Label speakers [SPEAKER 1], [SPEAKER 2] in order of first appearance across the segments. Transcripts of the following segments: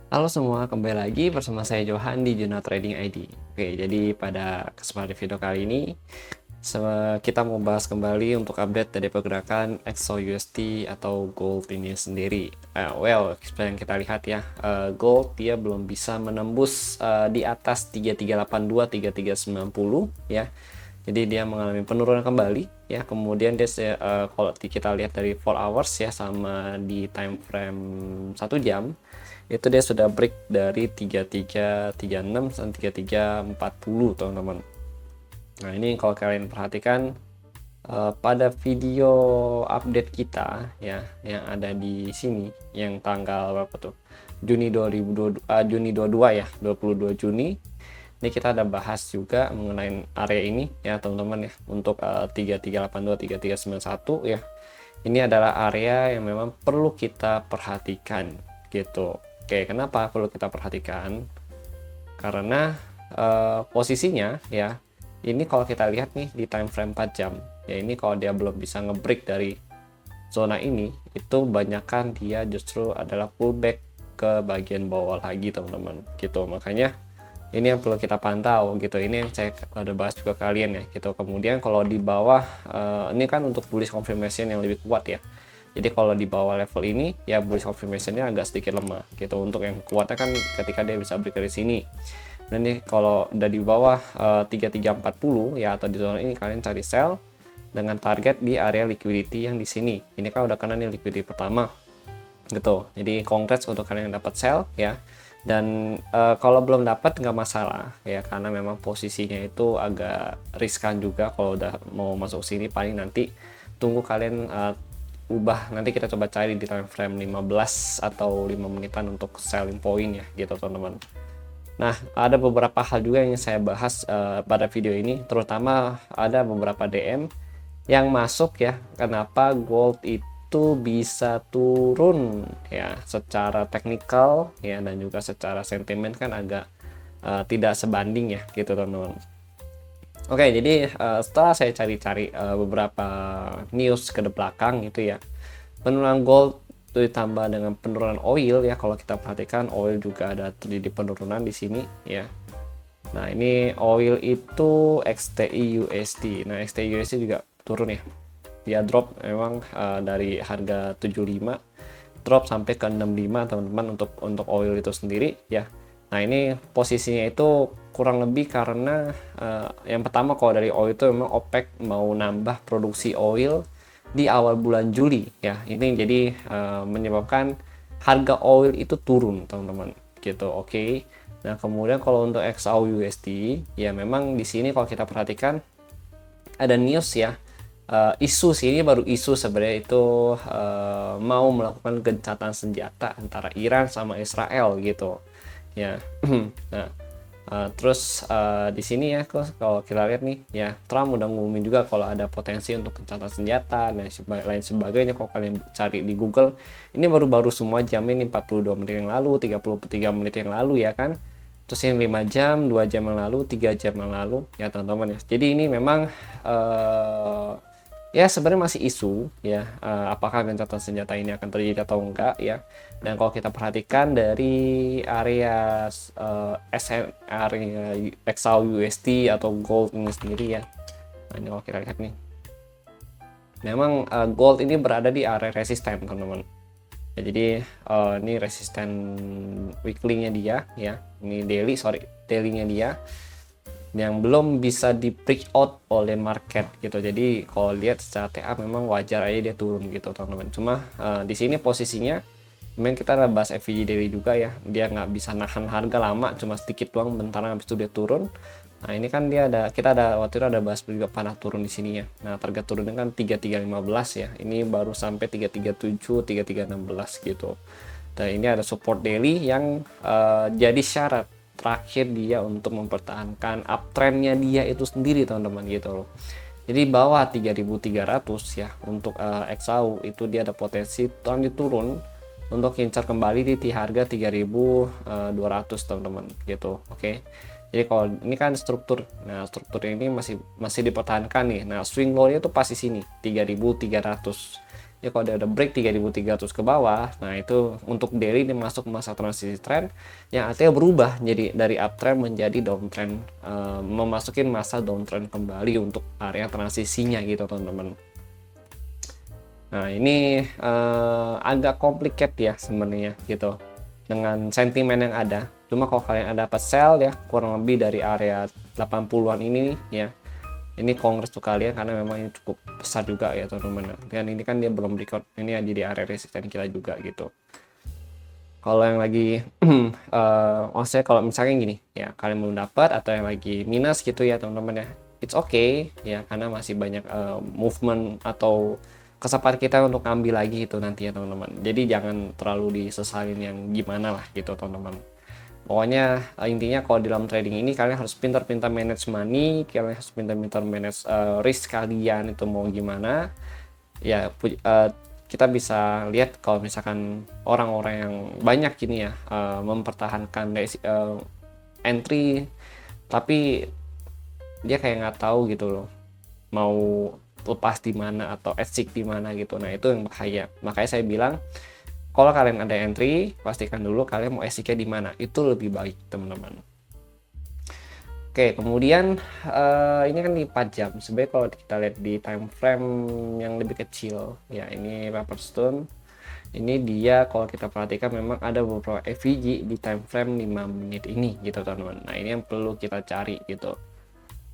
[SPEAKER 1] Halo semua, kembali lagi bersama saya Johan di Juna Trading ID. Oke, jadi pada kesempatan video kali ini kita mau bahas kembali untuk update dari pergerakan XAUUSD atau gold ini sendiri. Seperti yang kita lihat ya, gold dia belum bisa menembus di atas 3382, 3390 ya. Jadi dia mengalami penurunan kembali ya. Kemudian dia kalau kita lihat dari 4 hours ya sama di time frame 1 jam, itu dia sudah break dari 3336 dan 3340 teman-teman. Nah ini kalau kalian perhatikan pada video update kita ya yang ada di sini yang tanggal berapa tuh, Juni 2022, Juni 22 ya, 22 Juni ini kita ada bahas juga mengenai area ini ya teman-teman ya, untuk 3382 3391 ya. Ini adalah area yang memang perlu kita perhatikan gitu. Oke, kenapa perlu kita perhatikan? Karena posisinya ya, ini kalau kita lihat nih di time frame 4 jam, ya ini kalau dia belum bisa ngebreak dari zona ini, itu banyakkan dia justru adalah pullback ke bagian bawah lagi teman-teman gitu. Makanya ini yang perlu kita pantau gitu. Ini yang saya udah bahas juga kalian ya gitu. Kemudian kalau di bawah ini kan untuk bullish confirmation yang lebih kuat ya. Jadi kalau di bawah level ini ya bullish confirmationnya agak sedikit lemah gitu. Untuk yang kuatnya kan ketika dia bisa break dari sini. Dan nih kalau udah di bawah 3340 ya atau di zona ini, kalian cari sell dengan target di area liquidity yang di sini. Ini kan udah kena nih liquidity pertama gitu. Jadi congrats untuk kalian yang dapat sell ya. Dan kalau belum dapat nggak masalah ya, karena memang posisinya itu agak riskan juga. Kalau udah mau masuk sini paling nanti tunggu kalian ubah, nanti kita coba cari di time frame 15 atau 5 menitan untuk selling point ya gitu teman-teman. Nah, ada beberapa hal juga yang saya bahas pada video ini, terutama ada beberapa DM yang masuk ya, kenapa gold itu bisa turun ya, secara teknikal ya dan juga secara sentimen kan agak tidak sebanding ya gitu teman-teman. Oke, jadi setelah saya cari-cari beberapa news ke belakang gitu ya, penurunan gold itu ditambah dengan penurunan oil ya. Kalau kita perhatikan oil juga ada terjadi penurunan di sini ya. Nah ini oil itu XTI USD. Nah XTI USD juga turun ya. Dia drop memang dari harga 75 drop sampai ke 65 teman-teman untuk oil itu sendiri ya. Nah ini posisinya itu kurang lebih karena yang pertama kalau dari oil itu memang OPEC mau nambah produksi oil di awal bulan Juli ya. Ini jadi menyebabkan harga oil itu turun teman-teman gitu. Oke. Nah kemudian kalau untuk XAU USD ya, memang di sini kalau kita perhatikan ada news ya, isu sini baru isu sebenarnya itu mau melakukan gencatan senjata antara Iran sama Israel gitu ya. Nah terus di sini ya kalau kita lihat nih ya, Trump udah ngumumin juga kalau ada potensi untuk gencatan senjata dan lain sebagainya. Kalau kalian cari di Google, ini baru-baru semua jam ini, 42 menit yang lalu, 33 menit yang lalu ya kan. Terus yang 5 jam, 2 jam yang lalu, 3 jam yang lalu ya teman-teman ya. Jadi ini memang ya sebenarnya masih isu ya, apakah gencatan senjata ini akan terjadi atau enggak ya. Dan kalau kita perhatikan dari area area XAU USD atau gold ini sendiri ya, nah ini kalau kita lihat nih, memang gold ini berada di area resisten teman-teman ya. Jadi ini resisten weekly-nya dia ya, ini daily-nya dia yang belum bisa di break out oleh market gitu. Jadi kalau lihat secara TA memang wajar aja dia turun gitu teman-teman. Cuma di sini posisinya memang kita ada bahas FVG daily juga ya, dia nggak bisa nahan harga lama, cuma sedikit doang bentaran habis itu dia turun. Nah ini kan kita ada waktu itu ada bahas juga panah turun di sini ya. Nah target turunnya kan 3315 ya, ini baru sampai 337 3316 gitu. Dan ini ada support daily yang jadi syarat terakhir dia untuk mempertahankan uptrendnya dia itu sendiri teman-teman gitu loh. Jadi bawah 3300 ya untuk XAU itu dia ada potensi lanjut turun untuk incar kembali di harga 3200 teman-teman gitu. Oke. Jadi kalau ini kan struktur, nah struktur ini masih dipertahankan nih. Nah swing low-nya itu pas di sini 3300 Ya kalau dia udah break 3.300 ke bawah, nah itu untuk daily dia masuk masa transisi trend yang artinya berubah jadi dari uptrend menjadi downtrend, memasukin masa downtrend kembali untuk area transisinya gitu teman-teman. Nah ini agak complicated ya sebenarnya gitu dengan sentimen yang ada. Cuma kalau kalian ada dapat sell ya kurang lebih dari area 80-an ini ya, ini kongres tuh kalian karena memang ini cukup besar juga ya teman-teman. Dan ini kan dia belum record, ini ya jadi area resisten kita juga gitu. Kalau yang lagi maksudnya kalau misalnya gini ya, kalian belum dapat atau yang lagi minus gitu ya teman-teman ya, it's okay ya, karena masih banyak movement atau kesempatan kita untuk ambil lagi itu nanti ya teman-teman. Jadi jangan terlalu disesalin yang gimana lah gitu teman-teman. Pokoknya intinya kalau dalam trading ini kalian harus pintar-pintar manage money, kalian harus pintar-pintar manage risk kalian itu mau gimana ya. Kita bisa lihat kalau misalkan orang-orang yang banyak ini ya mempertahankan entry tapi dia kayak nggak tahu gitu loh mau lepas di mana atau exit di mana gitu. Nah itu yang bahaya. Makanya saya bilang kalau kalian ada entry pastikan dulu kalian mau exitnya di mana, itu lebih baik teman-teman. Oke, kemudian ini kan di 4 jam. Sebenarnya kalau kita lihat di time frame yang lebih kecil, ya ini Paperstone. Ini dia kalau kita perhatikan memang ada beberapa FVG di time frame 5 menit ini gitu teman-teman. Nah, ini yang perlu kita cari gitu.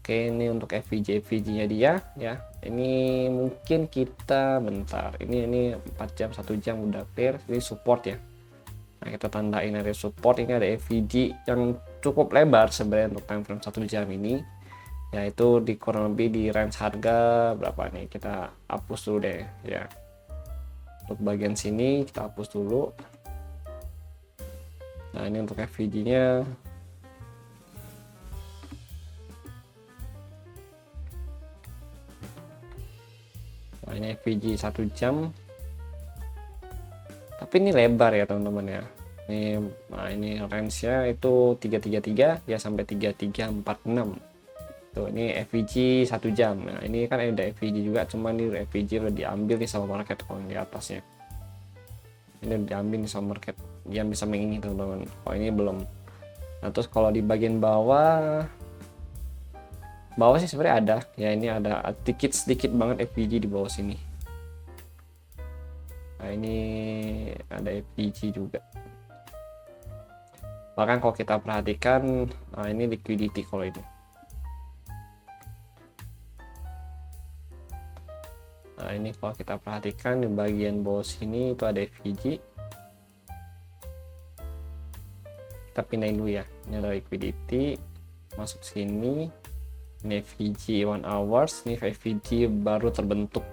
[SPEAKER 1] Oke, ini untuk FVG-nya dia ya. Ini mungkin kita bentar. Ini 4 jam, 1 jam udah clear. Ini support ya. Nah, kita tandain area support. Ini ada FVG yang cukup lebar sebenarnya untuk time frame 1 jam ini, yaitu di kurang lebih di range harga berapa nih, kita hapus dulu deh ya. Untuk bagian sini kita hapus dulu. Nah ini untuk FVG nya nah ini FVG 1 jam tapi ini lebar ya teman-teman ya. Ini range nya itu 333 ya sampai 3346 tuh. Ini FVG 1 jam. Nah ini kan ada FVG juga, cuman ini FVG udah diambil nih sama market. Kalau di atasnya ini udah diambil nih sama market yang bisa mengini teman-teman. Kalau ini belum. Nah terus kalau di bagian bawah sih sebenarnya ada ya, ini ada sedikit banget FVG di bawah sini. Nah ini ada FVG juga, bahkan kalau kita perhatikan nah ini liquidity. Kalau ini nah ini kalau kita perhatikan di bagian bawah sini itu ada FVG. Kita pindahin dulu ya, ini ada liquidity masuk sini. Ini FVG 1 hours, ini FVG baru terbentuk.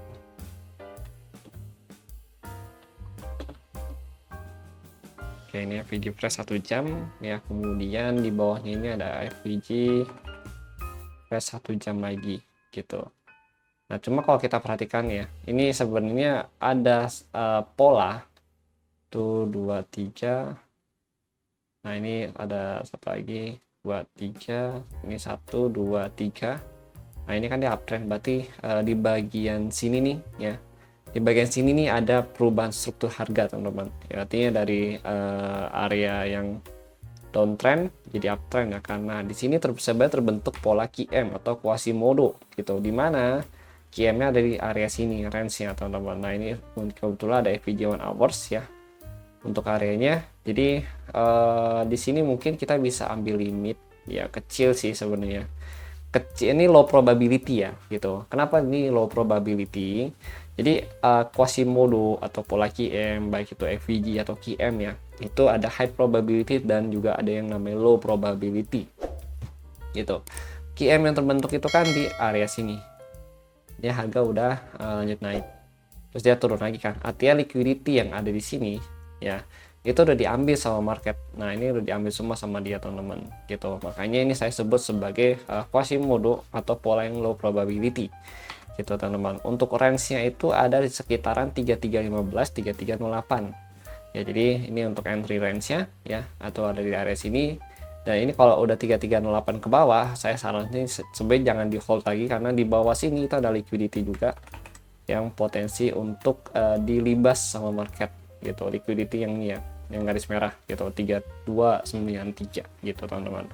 [SPEAKER 1] Oke, ini FVG fresh 1 jam ya. Kemudian di bawahnya ini ada FVG fresh 1 jam lagi gitu. Nah cuma kalau kita perhatikan ya, ini sebenarnya ada pola tuh 2 3. Nah ini ada satu lagi 2 3, ini 1 2 3. Nah ini kan dia uptrend, berarti di bagian sini nih ya, di bagian sini nih ada perubahan struktur harga teman-teman ya, artinya dari area yang downtrend jadi uptrend ya, karena di sini sebenarnya terbentuk pola QM atau Quasimodo gitu, dimana QM-nya ada di area sini range-nya teman-teman. Nah ini kebetulan ada FVG 1 hours ya untuk areanya. Jadi di sini mungkin kita bisa ambil limit ya, kecil sih sebenarnya. Kecil ini low probability ya gitu. Kenapa ini low probability? Jadi Quasimodo atau pola QM baik itu FVG atau QM ya, itu ada high probability dan juga ada yang namanya low probability gitu. QM yang terbentuk itu kan di area sini, dia harga udah lanjut naik, terus dia turun lagi kan, artinya liquidity yang ada di sini ya itu udah diambil sama market. Nah ini udah diambil semua sama dia teman-teman gitu. Makanya ini saya sebut sebagai Quasimodo atau pola yang low probability gitu teman-teman. Untuk range-nya itu ada di sekitaran 3315 3308 ya. Jadi ini untuk entry range-nya ya, atau ada di area sini. Dan ini kalau udah 3308 ke bawah, saya saranin sebaiknya jangan di hold lagi, karena di bawah sini itu ada liquidity juga yang potensi untuk dilibas sama market gitu. Liquidity yang ini ya, yang garis merah gitu, 3293 gitu teman-teman.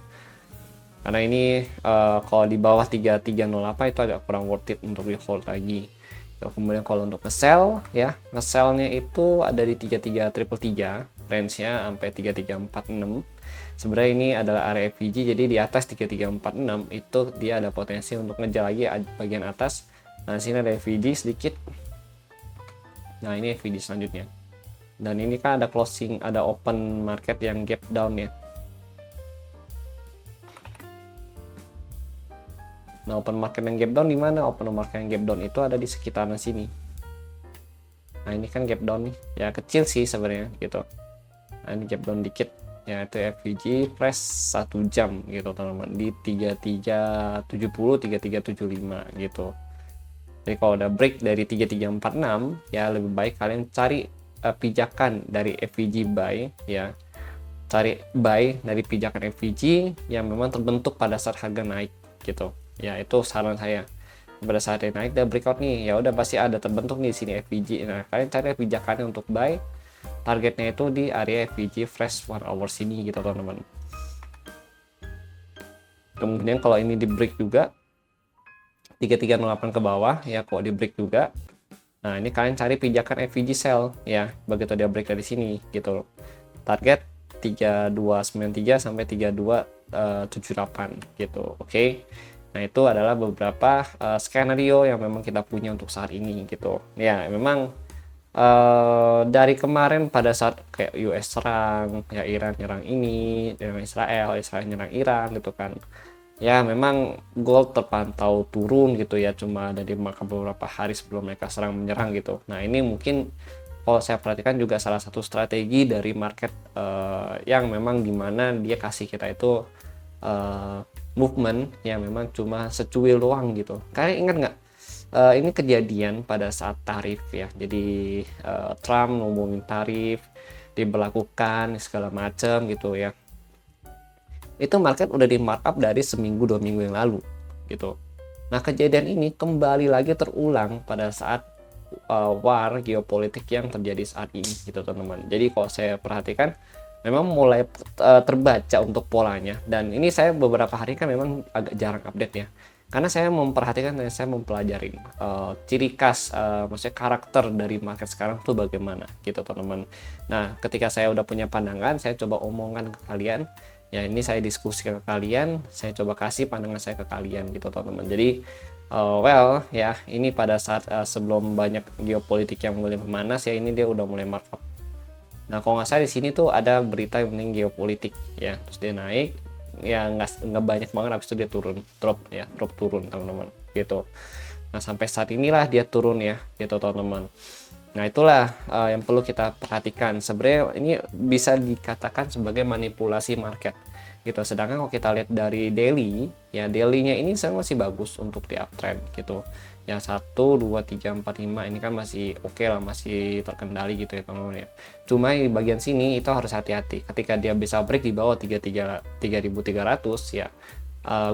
[SPEAKER 1] Karena ini kalau di bawah 3308 itu agak kurang worth it untuk di hold lagi. Kemudian kalau untuk nge-sell ya, nge-sellnya itu ada di 3333, range-nya sampai 3346. Sebenarnya ini adalah area FVG, jadi di atas 3346 itu dia ada potensi untuk ngejar lagi bagian atas. Nah, sini ada FVG sedikit. Nah, ini FVG selanjutnya. Dan ini kan ada closing, ada open market yang gap down ya. Nah, open market yang gap down di mana? Open market yang gap down itu ada di sekitaran sini. Nah, ini kan gap down nih. Ya kecil sih sebenarnya gitu. Nah, ini gap down dikit. Ya itu FVG press 1 jam gitu teman-teman di 3370 3375 gitu. Jadi kalau udah break dari 3346 ya lebih baik kalian cari pijakan dari FVG buy ya. Cari buy dari pijakan FVG yang memang terbentuk pada saat harga naik gitu. Ya itu saran saya. Pada saat dia naik dan breakout nih, ya udah pasti ada terbentuk nih di sini FVG. Nah, kalian cari pijakannya untuk buy. Targetnya itu di area FVG fresh 1 hour sini gitu teman-teman. Kemudian kalau ini di break juga 3308 ke bawah ya, kok di break juga. Nah, ini kalian cari pijakan FVG sell ya, begitu dia break dari sini gitu. Target 3293 sampai 3278 gitu. Oke. Nah, itu adalah beberapa skenario yang memang kita punya untuk saat ini gitu. Ya, memang dari kemarin pada saat kayak US serang, ya Iran nyerang ini, nyerang Israel, Israel nyerang Iran gitu kan. Ya memang gold terpantau turun gitu ya, cuma ada di beberapa hari sebelum mereka serang menyerang gitu. Nah ini mungkin kalau saya perhatikan juga salah satu strategi dari market yang memang dimana dia kasih kita itu movement yang memang cuma secuil doang gitu. Kalian ingat nggak? Ini kejadian pada saat tarif ya. Jadi Trump ngomongin tarif, diberlakukan segala macam gitu ya. Itu market udah di markup dari seminggu 2 minggu yang lalu gitu. Nah kejadian ini kembali lagi terulang pada saat war geopolitik yang terjadi saat ini gitu teman-teman. Jadi kalau saya perhatikan memang mulai terbaca untuk polanya, dan ini saya beberapa hari kan memang agak jarang update ya. Karena saya memperhatikan dan saya mempelajari ciri khas, maksudnya karakter dari market sekarang tuh bagaimana gitu teman-teman. Nah ketika saya udah punya pandangan, saya coba omongkan ke kalian. Ya ini saya diskusi ke kalian, saya coba kasih pandangan saya ke kalian gitu teman-teman. Jadi well ya ini pada saat sebelum banyak geopolitik yang mulai memanas ya, ini dia udah mulai markup. Nah kalau nggak salah di sini tuh ada berita yang penting geopolitik ya, terus dia naik ya, nggak banyak banget, habis itu dia turun, drop turun teman-teman gitu. Nah sampai saat inilah dia turun ya gitu teman-teman. Nah itulah yang perlu kita perhatikan. Sebenarnya ini bisa dikatakan sebagai manipulasi market gitu. Sedangkan kalau kita lihat dari daily ya, dailynya ini saya masih bagus untuk di uptrend gitu. Yang 1, 2, 3, 4, 5 ini kan masih oke lah, masih terkendali gitu ya teman-teman ya. Cuma di bagian sini itu harus hati-hati. Ketika dia bisa break di bawah 3300 ya,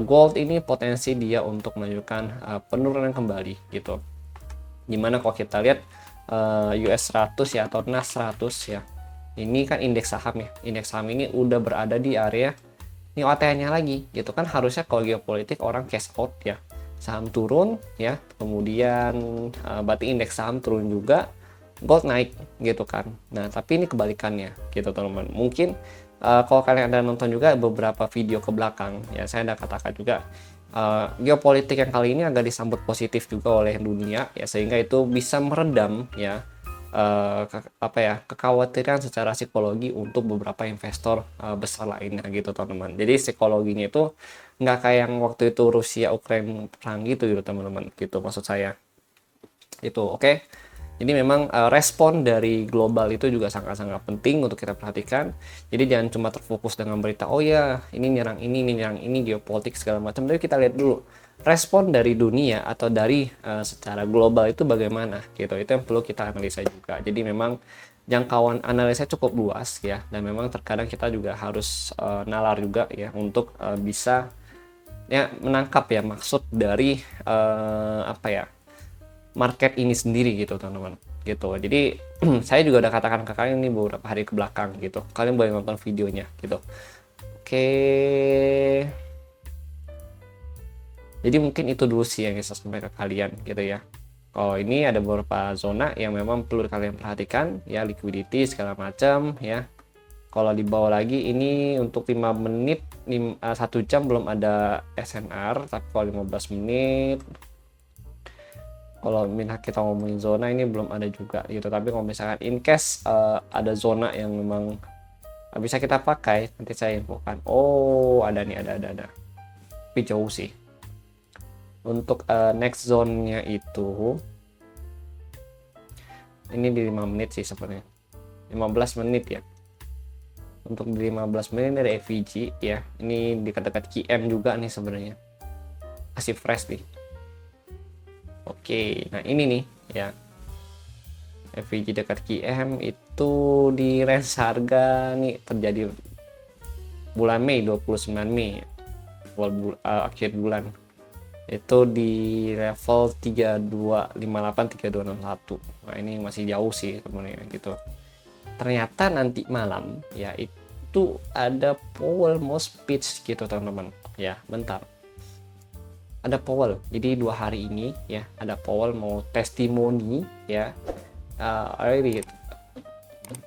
[SPEAKER 1] gold ini potensi dia untuk menunjukkan penurunan kembali gitu. Dimana kalau kita lihat US 100 ya atau NAS 100 ya, ini kan indeks saham ya. Indeks saham ini udah berada di area ini OTN-nya lagi gitu kan. Harusnya kalau geopolitik orang cash out ya, saham turun ya, kemudian berarti indeks saham turun juga, gold naik gitu kan. Nah tapi ini kebalikannya gitu teman-teman. Mungkin kalau kalian ada nonton juga beberapa video ke belakang ya, saya ada katakan juga geopolitik yang kali ini agak disambut positif juga oleh dunia ya, sehingga itu bisa meredam ya kekhawatiran secara psikologi untuk beberapa investor besar lainnya gitu teman-teman. Jadi psikologinya itu nggak kayak yang waktu itu Rusia Ukraina perang gitu teman-teman gitu maksud saya itu. Oke. Jadi memang respon dari global itu juga sangat-sangat penting untuk kita perhatikan. Jadi jangan cuma terfokus dengan berita oh ya ini nyerang ini geopolitik segala macam. Tapi kita lihat dulu respon dari dunia atau dari secara global itu bagaimana gitu. Itu yang perlu kita analisa juga. Jadi memang jangkauan analisa cukup luas ya, dan memang terkadang kita juga harus nalar juga ya untuk bisa ya menangkap ya maksud dari market ini sendiri gitu teman-teman gitu. Jadi saya juga udah katakan ke kalian ini beberapa hari ke belakang gitu, kalian boleh nonton videonya gitu. Oke, jadi mungkin itu dulu sih yang bisa sampai ke kalian gitu ya. Oh, ini ada beberapa zona yang memang perlu kalian perhatikan ya, liquidity segala macam ya. Kalau di bawah lagi ini untuk 5 menit 1 jam belum ada SNR, tapi kalau 15 menit kalau kita ngomongin zona ini belum ada juga gitu. Tapi kalau misalkan in case ada zona yang memang bisa kita pakai, nanti saya infokan. Oh, ada nih, ada. Tapi jauh sih. Untuk next zone-nya itu ini di 5 menit sih sebenarnya. 15 menit ya. Untuk di 15 menit dari FVG ya. Ini dekat-dekat QM juga nih sebenarnya. Masih fresh nih. Oke, nah ini nih ya. FVG dekat QM itu di range harga nih terjadi bulan Mei, 29 Mei. Akhir bulan. Itu di level 3258 3261. Nah, ini masih jauh sih sebenarnya gitu. Ternyata nanti malam ya itu ada Powell mau speech gitu teman-teman. Ya, bentar. Ada Powell. Jadi 2 hari ini ya ada Powell mau testimoni ya. Already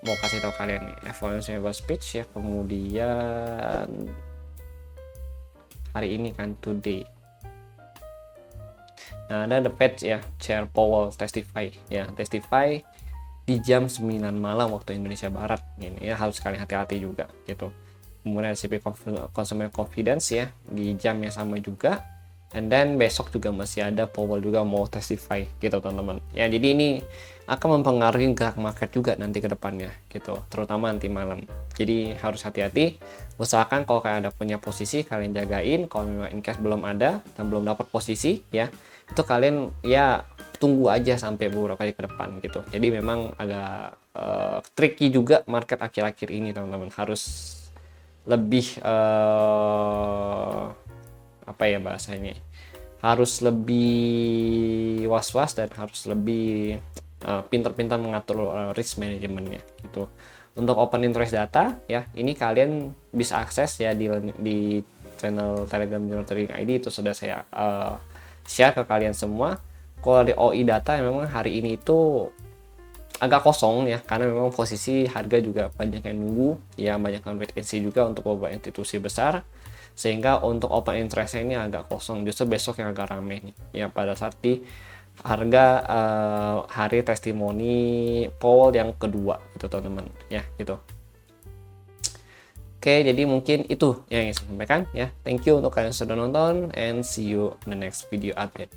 [SPEAKER 1] mau kasih tahu kalian nih FOMC speech ya. Kemudian hari ini kan today. Nah, ada the page ya, Chair Powell testify di jam 9 malam waktu Indonesia Barat. Ini ya harus kalian hati-hati juga gitu. Kemudian CP Consumer Confidence ya di jam yang sama juga. And then besok juga masih ada Powell juga mau testify gitu teman-teman. Ya, jadi ini akan mempengaruhi gerak market juga nanti ke depannya gitu, terutama nanti malam. Jadi harus hati-hati. Usahakan kalau kalian ada punya posisi kalian jagain. Kalau memang in case belum ada dan belum dapat posisi ya, itu kalian ya tunggu aja sampai beberapa kali ke depan gitu. Jadi memang agak tricky juga market akhir-akhir ini teman-teman. Harus lebih apa ya bahasanya, harus lebih was-was dan harus lebih pintar-pintar mengatur risk manajemennya gitu. Untuk open interest data ya, ini kalian bisa akses ya di channel Telegram Journal Trading ID, itu sudah saya share ke kalian semua. Kalau di OI data memang hari ini itu agak kosong ya, karena memang posisi harga juga banyak yang nunggu ya, banyak yang wait and see juga untuk beberapa institusi besar, sehingga untuk open interest ini agak kosong. Justru besok yang agak rame nih ya, pada saat di harga hari testimoni Powell yang kedua gitu teman-teman ya gitu. Oke, jadi mungkin itu yang saya sampaikan ya. Thank you untuk kalian sudah nonton and see you in the next video update.